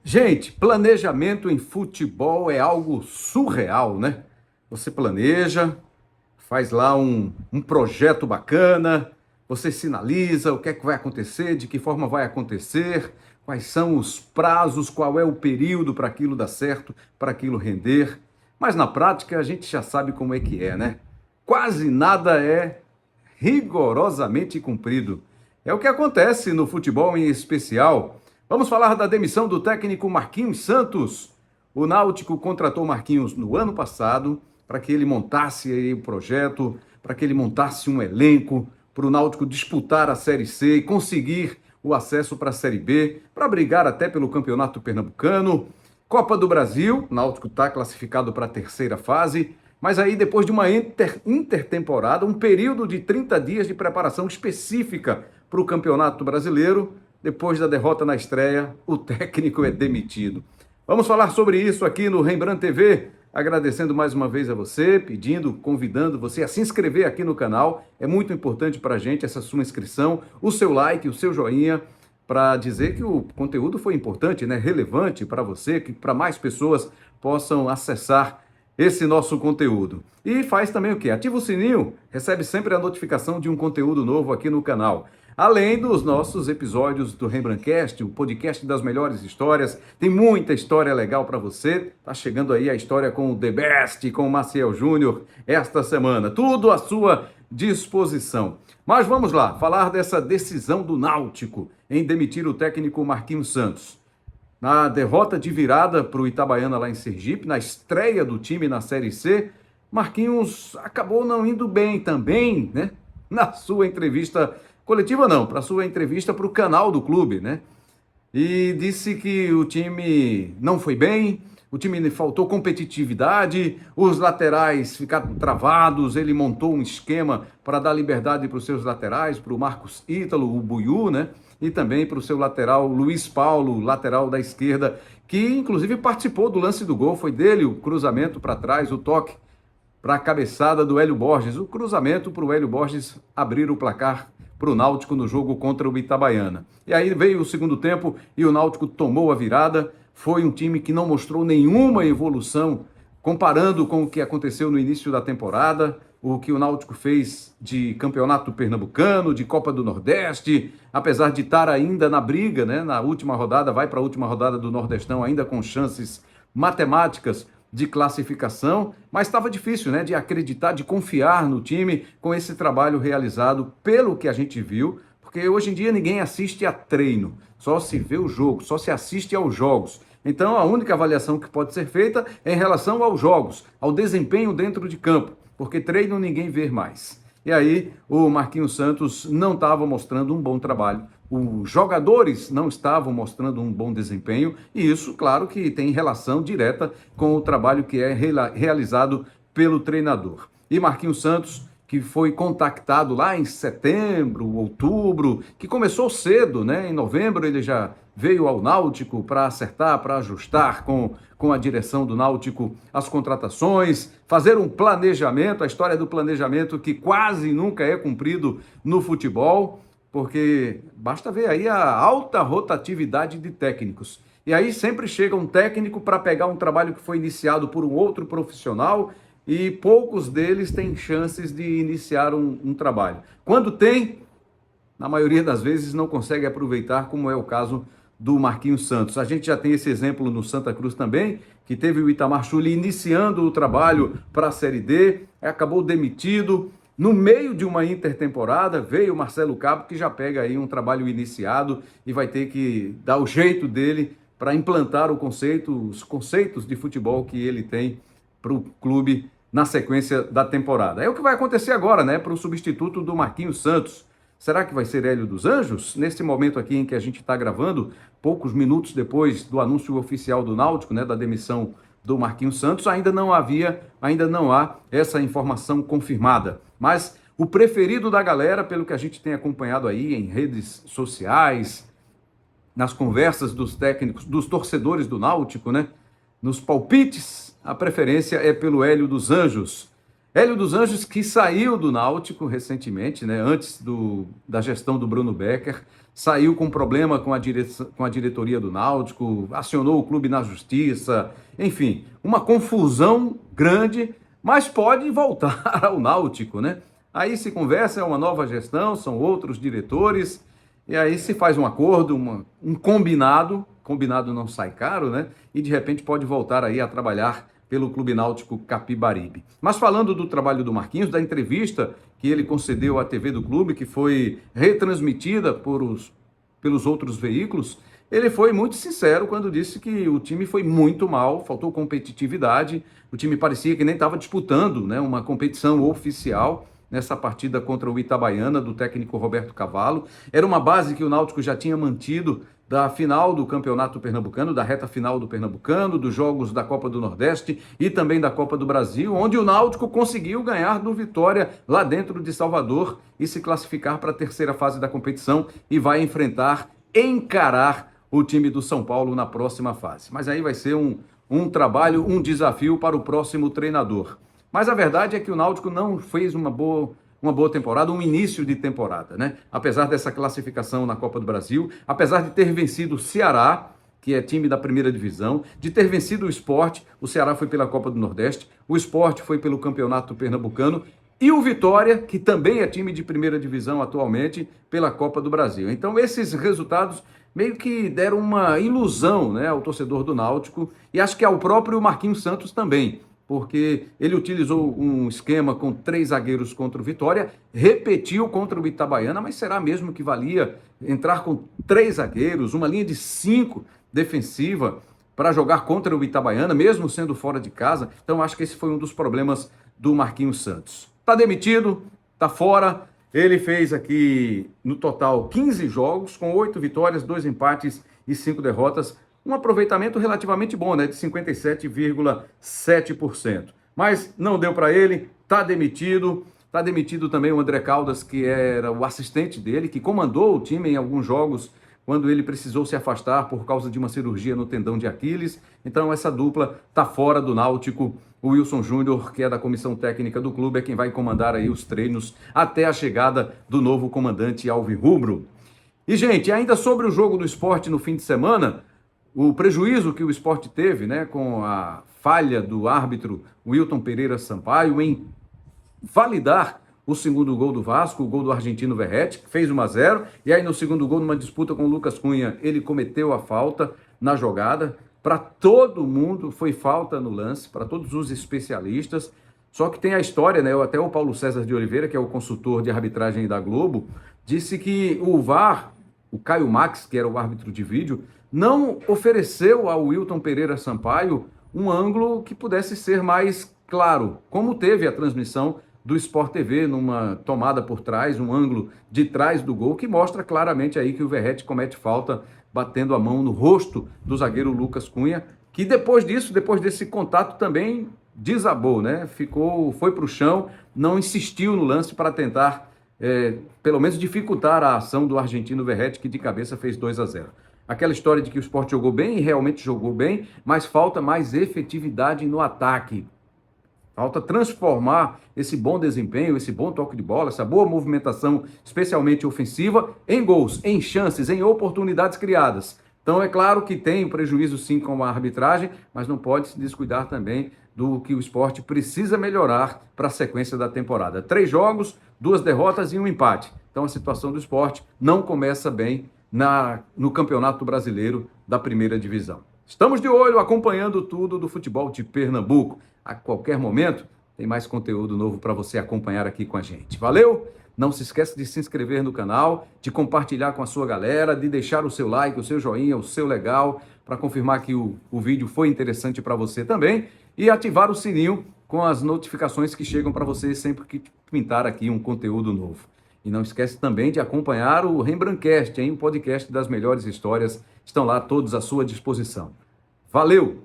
Gente, planejamento em futebol é algo surreal, né? Você planeja, faz lá um projeto bacana, você sinaliza o que é que vai acontecer, de que forma vai acontecer, quais são os prazos, qual é o período para aquilo dar certo, para aquilo render. Mas na prática a gente já sabe como é que é, né? Quase nada é rigorosamente cumprido. É o que acontece no futebol em especial. Vamos falar da demissão do técnico Marquinhos Santos. O Náutico contratou Marquinhos no ano passado para que ele montasse aí o projeto, para que ele montasse um elenco, para o Náutico disputar a Série C e conseguir o acesso para a Série B, para brigar até pelo Campeonato Pernambucano. Copa do Brasil, o Náutico está classificado para a terceira fase, mas aí depois de uma intertemporada, um período de 30 dias de preparação específica para o Campeonato Brasileiro, depois da derrota na estreia, o técnico é demitido. Vamos falar sobre isso aqui no Rembrandt TV, agradecendo mais uma vez a você, pedindo, convidando você a se inscrever aqui no canal. É muito importante para a gente essa sua inscrição, o seu like, o seu joinha, para dizer que o conteúdo foi importante, né? Relevante para você, que para mais pessoas possam acessar esse nosso conteúdo. E faz também o quê? Ativa o sininho, recebe sempre a notificação de um conteúdo novo aqui no canal. Além dos nossos episódios do Rembrandtcast, o podcast das melhores histórias. Tem muita história legal para você. Tá chegando aí a história com o The Best, com o Maciel Júnior, esta semana. Tudo à sua disposição. Mas vamos lá, falar dessa decisão do Náutico em demitir o técnico Marquinhos Santos. Na derrota de virada para o Itabaiana lá em Sergipe, na estreia do time na Série C, Marquinhos acabou não indo bem também, né? Na sua entrevista coletiva não, para sua entrevista para o canal do clube, né? E disse que o time não foi bem, o time faltou competitividade, os laterais ficaram travados, ele montou um esquema para dar liberdade para os seus laterais, para o Marcos Ítalo, o Buiú, né? E também para o seu lateral Luiz Paulo, lateral da esquerda, que inclusive participou do lance do gol, foi dele o cruzamento para trás, o toque para a cabeçada do Hélio Borges, o cruzamento para o Hélio Borges abrir o placar para o Náutico no jogo contra o Itabaiana. E aí veio o segundo tempo e o Náutico tomou a virada. Foi um time que não mostrou nenhuma evolução comparando com o que aconteceu no início da temporada, o que o Náutico fez de campeonato pernambucano, de Copa do Nordeste, apesar de estar ainda na briga, né, na última rodada, vai para a última rodada do Nordestão ainda com chances matemáticas de classificação, mas estava difícil, né, de acreditar, de confiar no time com esse trabalho realizado pelo que a gente viu, porque hoje em dia ninguém assiste a treino, só se vê o jogo, só se assiste aos jogos. Então a única avaliação que pode ser feita é em relação aos jogos, ao desempenho dentro de campo, porque treino ninguém vê mais. E aí o Marquinhos Santos não estava mostrando um bom trabalho, os jogadores não estavam mostrando um bom desempenho, e isso, claro, que tem relação direta com o trabalho que é realizado pelo treinador. E Marquinhos Santos, que foi contactado lá em setembro, outubro, que começou cedo, né? Em novembro ele já veio ao Náutico para acertar, para ajustar com a direção do Náutico as contratações, fazer um planejamento, a história do planejamento que quase nunca é cumprido no futebol, porque basta ver aí a alta rotatividade de técnicos. E aí sempre chega um técnico para pegar um trabalho que foi iniciado por um outro profissional e poucos deles têm chances de iniciar um trabalho. Quando tem, na maioria das vezes não consegue aproveitar, como é o caso do Marquinhos Santos. A gente já tem esse exemplo no Santa Cruz também, que teve o Itamar Chuli iniciando o trabalho para a Série D, acabou demitido. No meio de uma intertemporada, veio o Marcelo Cabo, que já pega aí um trabalho iniciado e vai ter que dar o jeito dele para implantar os conceitos de futebol que ele tem para o clube na sequência da temporada. É o que vai acontecer agora, né, para o substituto do Marquinhos Santos. Será que vai ser Hélio dos Anjos? Nesse momento aqui em que a gente está gravando, poucos minutos depois do anúncio oficial do Náutico, né, da demissão do Marquinhos Santos, ainda não há essa informação confirmada. Mas o preferido da galera, pelo que a gente tem acompanhado aí em redes sociais, nas conversas dos técnicos, dos torcedores do Náutico, né, nos palpites, a preferência é pelo Hélio dos Anjos. Hélio dos Anjos, que saiu do Náutico recentemente, né, antes da gestão do Bruno Becker, saiu com problema com a diretoria do Náutico, acionou o clube na justiça, enfim, uma confusão grande, mas pode voltar ao Náutico, né? Aí se conversa, é uma nova gestão, são outros diretores, e aí se faz um acordo, um combinado não sai caro, né? E de repente pode voltar aí a trabalhar pelo Clube Náutico Capibaribe. Mas falando do trabalho do Marquinhos, da entrevista que ele concedeu à TV do clube, que foi retransmitida pelos outros veículos, ele foi muito sincero quando disse que o time foi muito mal, faltou competitividade, o time parecia que nem estava disputando, né, uma competição oficial nessa partida contra o Itabaiana, do técnico Roberto Cavalo. Era uma base que o Náutico já tinha mantido da final do Campeonato Pernambucano, da reta final do Pernambucano, dos jogos da Copa do Nordeste e também da Copa do Brasil, onde o Náutico conseguiu ganhar do Vitória lá dentro de Salvador e se classificar para a terceira fase da competição e vai encarar o time do São Paulo na próxima fase. Mas aí vai ser um trabalho, um desafio para o próximo treinador. Mas a verdade é que o Náutico não fez uma boa temporada, um início de temporada, né? Apesar dessa classificação na Copa do Brasil, apesar de ter vencido o Ceará, que é time da primeira divisão, de ter vencido o Sport, o Ceará foi pela Copa do Nordeste, o Sport foi pelo Campeonato Pernambucano e o Vitória, que também é time de primeira divisão atualmente, pela Copa do Brasil. Então esses resultados meio que deram uma ilusão, né, ao torcedor do Náutico e acho que ao próprio Marquinhos Santos também, porque ele utilizou um esquema com 3 zagueiros contra o Vitória, repetiu contra o Itabaiana, mas será mesmo que valia entrar com 3 zagueiros, uma linha de 5 defensiva para jogar contra o Itabaiana, mesmo sendo fora de casa? Então acho que esse foi um dos problemas do Marquinhos Santos. Está demitido, está fora, ele fez aqui no total 15 jogos, com 8 vitórias, 2 empates e 5 derrotas, um aproveitamento relativamente bom, né, de 57,7%. Mas não deu para ele, está demitido. Está demitido também o André Caldas, que era o assistente dele, que comandou o time em alguns jogos quando ele precisou se afastar por causa de uma cirurgia no tendão de Aquiles. Então essa dupla está fora do Náutico. O Wilson Júnior, que é da comissão técnica do clube, é quem vai comandar aí os treinos até a chegada do novo comandante alvirrubro. E, gente, ainda sobre o jogo do Sport no fim de semana, o prejuízo que o Sport teve, né, com a falha do árbitro Wilton Pereira Sampaio em validar o segundo gol do Vasco, o gol do argentino Verratti, que fez 1-0, e aí no segundo gol, numa disputa com o Lucas Cunha, ele cometeu a falta na jogada. Para todo mundo foi falta no lance, para todos os especialistas. Só que tem a história, né? Até o Paulo César de Oliveira, que é o consultor de arbitragem da Globo, disse que o VAR, o Caio Max, que era o árbitro de vídeo, não ofereceu ao Wilton Pereira Sampaio um ângulo que pudesse ser mais claro, como teve a transmissão do Sport TV numa tomada por trás, um ângulo de trás do gol, que mostra claramente aí que o Verratti comete falta batendo a mão no rosto do zagueiro Lucas Cunha, que depois desse contato também desabou, né? Foi para o chão, não insistiu no lance para tentar, pelo menos, dificultar a ação do argentino Verratti, que de cabeça fez 2-0. Aquela história de que o Sport jogou bem, e realmente jogou bem, mas falta mais efetividade no ataque. Falta transformar esse bom desempenho, esse bom toque de bola, essa boa movimentação, especialmente ofensiva, em gols, em chances, em oportunidades criadas. Então é claro que tem prejuízo sim com a arbitragem, mas não pode se descuidar também do que o Sport precisa melhorar para a sequência da temporada. 3 jogos, 2 derrotas e 1 empate. Então a situação do Sport não começa bem no Campeonato Brasileiro da primeira divisão. Estamos de olho, acompanhando tudo do futebol de Pernambuco. A qualquer momento, tem mais conteúdo novo para você acompanhar aqui com a gente. Valeu? Não se esqueça de se inscrever no canal, de compartilhar com a sua galera, de deixar o seu like, o seu joinha, o seu legal, para confirmar que o vídeo foi interessante para você também, e ativar o sininho com as notificações que chegam para você sempre que pintar aqui um conteúdo novo. E não esquece também de acompanhar o Rembrandtcast, hein? O podcast das melhores histórias. Estão lá todos à sua disposição. Valeu!